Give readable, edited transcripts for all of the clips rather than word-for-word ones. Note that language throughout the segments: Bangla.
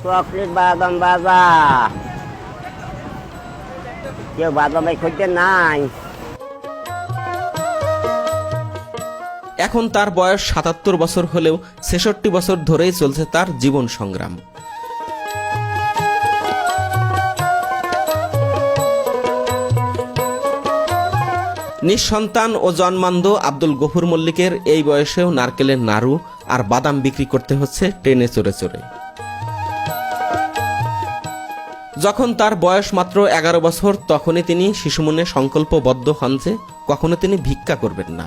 চকলেট বাদাম বাজা, কেউ বাদামে খুঁজতে নাই। এখন তার বয়স ৭৭ বছর হলেও ৬৬ বছর ধরেই চলছে তার জীবন সংগ্রাম। নিঃসন্তান ও জন্মান্ধ আব্দুল গফুর মল্লিকের এই বয়সেও নারকেলের নাড়ু আর বাদাম বিক্রি করতে হচ্ছে ট্রেনে চড়ে চড়ে। যখন তার বয়স মাত্র ১১ বছর তখনই তিনি শিশুমনে সংকল্পবদ্ধ হন যে কখনো তিনি ভিক্ষা করবেন না।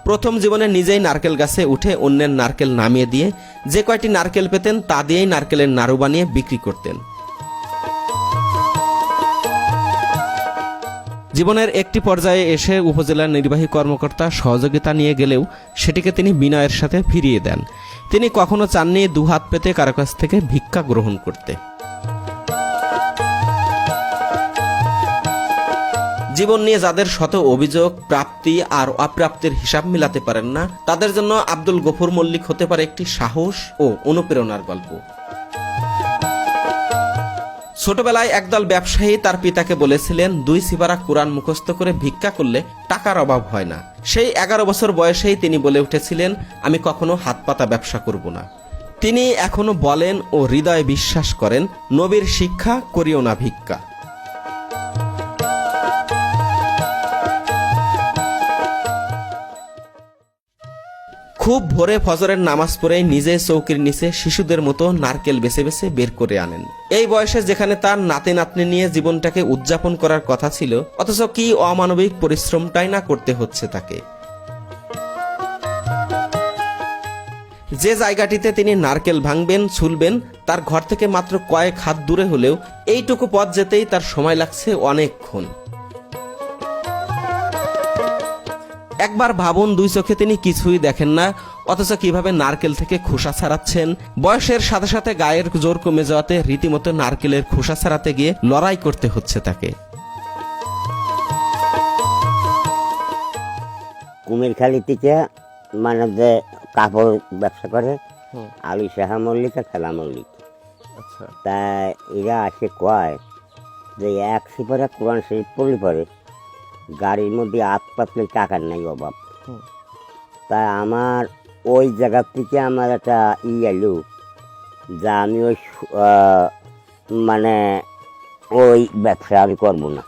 প্রথম জীবনে নিজেই নারকেল গাছে উঠে অন্যের নারকেল নামিয়ে দিয়ে যে কয়টি নারকেল পেতেন তা দিয়েই নারকেলের নাড়ু বানিয়ে বিক্রি করতেন। জীবনের একটি পর্যায়ে এসে উপজেলার নির্বাহী কর্মকর্তা সহযোগিতা নিয়ে গেলেও সেটিকে তিনি বিনয়ের সাথে ফিরিয়ে দেন। তিনি কখনো চাননি দুহাত পেতে কারো কাছ থেকে ভিক্ষা গ্রহণ করতে। জীবন নিয়ে যাদের শত অভিযোগ, প্রাপ্তি আর অপ্রাপ্তির হিসাব মিলাতে পারেন না, তাদের জন্য আব্দুল গফুর মল্লিক হতে পারে একটি সাহস ও অনুপ্রেরণার গল্প। ছোটবেলায় একদল ব্যবসায়ী তার পিতাকে বলেছিলেন ২ সিপারা কোরআন মুখস্থ করে ভিক্ষা করলে টাকার অভাব হয় না। সেই ১১ বছর বয়সেই তিনি বলে উঠেছিলেন, আমি কখনো হাত পাতা ব্যবসা করব না। তিনি এখনো বলেন ও হৃদয়ে বিশ্বাস করেন, নবীর শিক্ষা করিও না ভিক্ষা। খুব ভোরে ফজরের নামাজ পড়ে নিজে চৌকির নিচে শিশুদের মতো নারকেল বেছে বেছে বের করে আনেন। এই বয়সে যেখানে তার নাতি নাতনি নিয়ে জীবনটাকে উদযাপন করার কথা ছিল, অথচ কি অমানবিক পরিশ্রমটাই না করতে হচ্ছে তাকে। যে জায়গাটিতে তিনি নারকেল ভাঙবেন, ছুলবেন, তার ঘর থেকে মাত্র কয়েক হাত দূরে হলেও এইটুকু পথ যেতেই তার সময় লাগছে অনেকক্ষণ। একবার ভাবুন, ২ চোখে তিনি কিছুই দেখেন না, অথচ কিভাবে নারকেল থেকে খোসা ছাড়াচ্ছেন। বয়সের সাথে সাথে গায়ের জোর কমে যাওয়াতে রীতিমতো নারকেলের খোসা ছাড়াতে গিয়ে লড়াই করতে হচ্ছে তাকে। কুমিরখালি থেকে মানে যে কাপড় ব্যবসা করে আলী শাহ মল্লিক আর খেলা মল্লিক, তাই এরা আসে কয় যে ১ সিপারা কোরআন শরীফ পড়লে পরে গাড়ির মধ্যে হাত পাতলে টাকার নাই অভাব। তাই আমার ওই জায়গার থেকে আমার একটা এলো যা আমি ওই মানে ওই ব্যবসা আমি করবো না,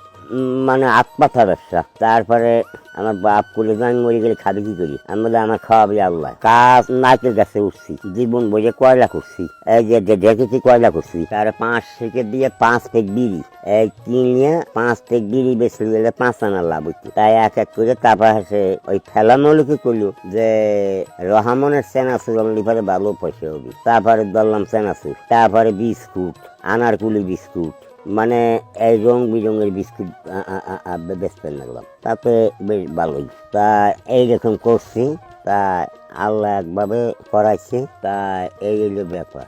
মানে হাত পাতা ব্যবসা। তারপরে আমার বাপ করে আমি মরে গেলে খাবি কি করি, আমি বলে আমার খাওয়াবি আল্লাহ। কাজ নাচের গাছে উঠছি, জীবন বইয়ে কয়লা করছি, এই যে দেখেছি কয়লা করছি। তার 5 থেকে দিয়ে 5 পেক বিড়ি এই কিনে 5 পেক বিড়ি বেশি গেলে 5 আনা লাভ হইতো। তাই এক এক করে তারপর সে ওই ফেলামৌলিকে করলো যে রহমানের চেনাচুর লিভারে ভালো পয়সা হবে। তারপরে ধরলাম চেনাচুর, তারপরে বিস্কুট, আনারকুলি বিস্কুট, মানে এই রং বিরঙের বিস্কুট বেচতে লাগলাম। তাতে বেশ ভালোই। তা এইরকম করছি, তা আল্লাহ একভাবে করাইছে। তা এই হলো ব্যাপার।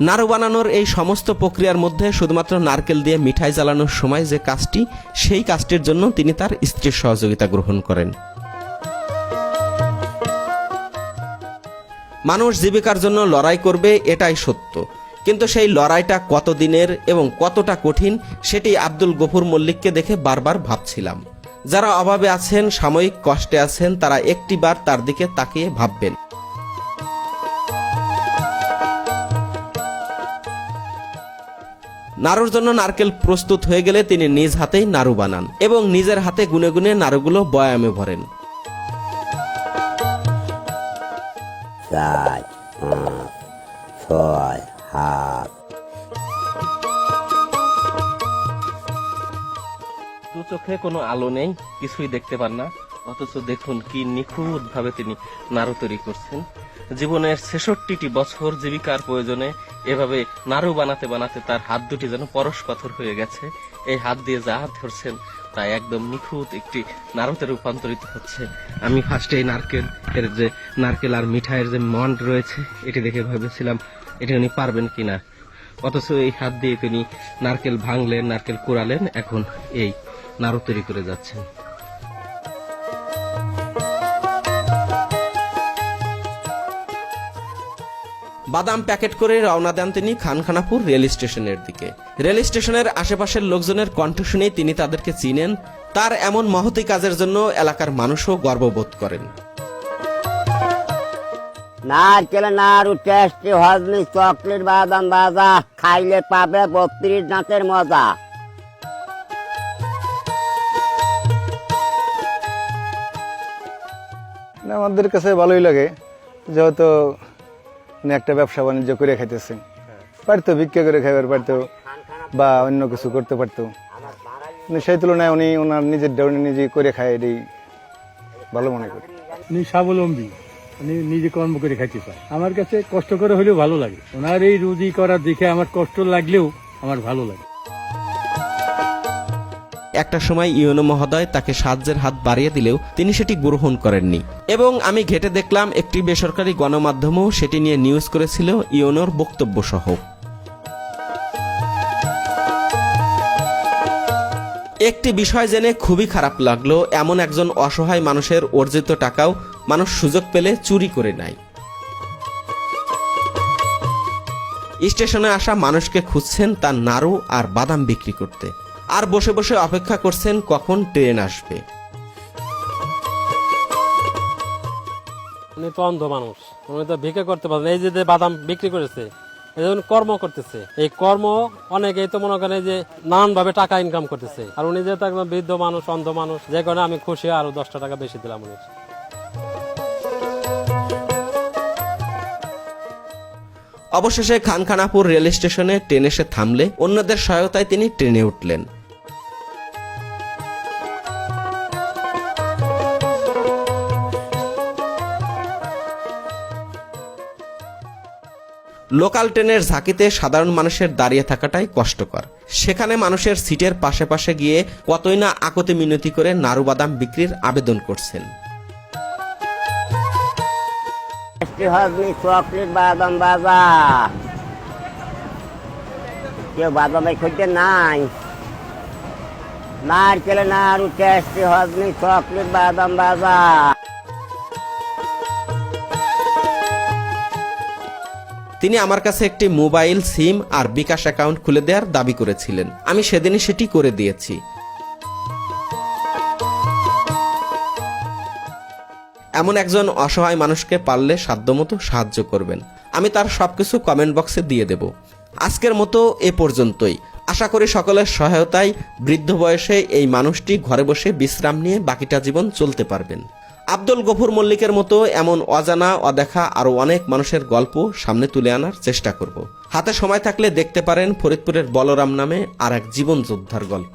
নাড়ু বানানোর এই সমস্ত প্রক্রিয়ার মধ্যে শুধুমাত্র নারকেল দিয়ে মিঠাই জ্বালানোর সময় যে কাজটি, সেই কাজটির জন্য তিনি তার স্ত্রীর সহযোগিতা গ্রহণ করেন। মানুষ জীবিকার জন্য লড়াই করবে, এটাই সত্য, কিন্তু সেই লড়াইটা কতদিনের এবং কতটা কঠিন সেটি আব্দুল গফুর মল্লিককে দেখে বারবার ভাবছিলাম। যারা অভাবে আছেন, সাময়িক কষ্টে আছেন, তারা একটিবার তার দিকে তাকিয়ে ভাববেন। নাড়ুর জন্য নারকেল প্রস্তুত হয়ে গেলে তিনি নিজ হাতেই নাড়ু বানান এবং নিজের হাতে গুনে গুনে নাড়ুগুলো বয়ামে ভরেন। 4, 5, 6 হাত। দু চোখে কোনো আলো নেই, কিছুই দেখতে পান না, অথচ দেখুন কি নিখুঁত ভাবে তিনি নাড়ু তৈরি করছেন। জীবনের ৬৬টি বছর জীবিকার প্রয়োজনে এভাবে নাড়ু বানাতে বানাতে তার হাত দুটি যেন পরশ পাথর হয়ে গেছে। এই হাত দিয়ে যা ধরছেন তা একদম নিখুঁত একটি নাড়ুতে রূপান্তরিত হচ্ছে। আমি ফার্স্টে এই নারকেল আর মিঠাইয়ের যে মন্ড রয়েছে এটি দেখে ভেবেছিলাম এটা উনি পারবেন কিনা, অথচ এই হাত দিয়ে তিনি নারকেল ভাঙলেন, নারকেল কুড়ালেন, এখন এই নাড়ু তৈরি করে যাচ্ছেন। বাদাম প্যাকেট করে রওনা দেন তিনি খানখানাপুর রেল স্টেশনের দিকে। রেল স্টেশনের আশেপাশের লোকজনের কণ্ঠ শুনেই তিনি তাদেরকে চিনেন। তার এমন মহতী কাজের জন্য এলাকার মানুষও গর্ববোধ করেন। নারকেল নাড়ু টেস্টি হজমি চকলেট বাদাম ভাজা খাইলে পাবে 32 দাঁতের মজা। আমাদের কাছে ভালোই লাগে, যেহেতু একটা ব্যবসা বাণিজ্য করে খাইতেছে, পারতো ভিক্ষা করে খাইবার পারতো বা অন্য কিছু করতে পারতো, সেই তুলনায় উনি ওনার নিজের উনি নিজে করে খায়, এটাই ভালো মনে করি। উনি স্বাবলম্বী, উনি নিজে কর্ম করে খাইতে পারে। আমার কাছে কষ্ট করে হলেও ভালো লাগে। ওনার এই রুজি করা দেখে আমার কষ্ট লাগলেও আমার ভালো লাগে। একটা সময় ইউনো মহোদয় তাকে সাহায্যের হাত বাড়িয়ে দিলেও তিনি সেটি গ্রহণ করেননি এবং আমি ঘেটে দেখলাম একটি বেসরকারি গণমাধ্যমও সেটি নিয়ে নিউজ করেছিল ইউনোর বক্তব্য সহ। একটি বিষয় জেনে খুবই খারাপ লাগলো, এমন একজন অসহায় মানুষের অর্জিত টাকাও মানুষ সুযোগ পেলে চুরি করে নেয়। স্টেশনে আসা মানুষকে খুঁজছেন তার নাড়ু আর বাদাম বিক্রি করতে, আর বসে বসে অপেক্ষা করছেন কখন ট্রেন আসবে। উনি তো অন্ধ মানুষ, উনি তো ভিক্ষা করতে পারেন। এই যে বাদাম বিক্রি করেছে, এই যে কর্ম করতেছে, এই কর্ম অনেকেই তো মনে করেন যে নানান ভাবে টাকা ইনকাম করতেছে। আর উনি যেহেতু একদম বৃদ্ধ মানুষ, অন্ধ মানুষ, যে কারণে আমি খুশি, আরো 10টা টাকা বেশি দিলাম উনি। অবশেষে খানখানাপুর রেল স্টেশনে ট্রেন এসে থামলে অন্যদের সহায়তায় তিনি ট্রেনে উঠলেন। লোকাল ট্রেনের ঝাঁকিতে সাধারণ মানুষের দাঁড়িয়ে থাকাটাই কষ্টকর। সেখানে মানুষের সিটের পাশে পাশে গিয়ে কতই না আকতে মিনতি করে নাড়ু বাদাম বিক্রির আবেদন করছেন। হজমি চকলেট বাদাম ভাজা, কেউ বাদামে খুঁজতে নাই। নারকেল নাড়ু টেস্টি হজমি চকলেট বাদাম ভাজা। তিনি আমার কাছে একটি মোবাইল সিম আর বিকাশ অ্যাকাউন্ট খুলে দেওয়ার দাবি করেছিলেন। আমি সেদিনই সেটি করে দিয়েছি। এমন একজন অসহায় মানুষকে পারলে সাধ্যমতো সাহায্য করবেন। আমি তার সবকিছু কমেন্ট বক্সে দিয়ে দেব। আজকের মতো এ পর্যন্তই। আশা করি সকলের সহায়তায় বৃদ্ধ বয়সে এই মানুষটি ঘরে বসে বিশ্রাম নিয়ে বাকিটা জীবন চলতে পারবেন। আব্দুল গফুর মল্লিকের মতো এমন অজানা অদেখা আরো অনেক মানুষের গল্প সামনে তুলে আনার চেষ্টা করব। হাতে সময় থাকলে দেখতে পারেন ফরিদপুরের বলরাম নামে আর এক জীবন যোদ্ধার গল্প।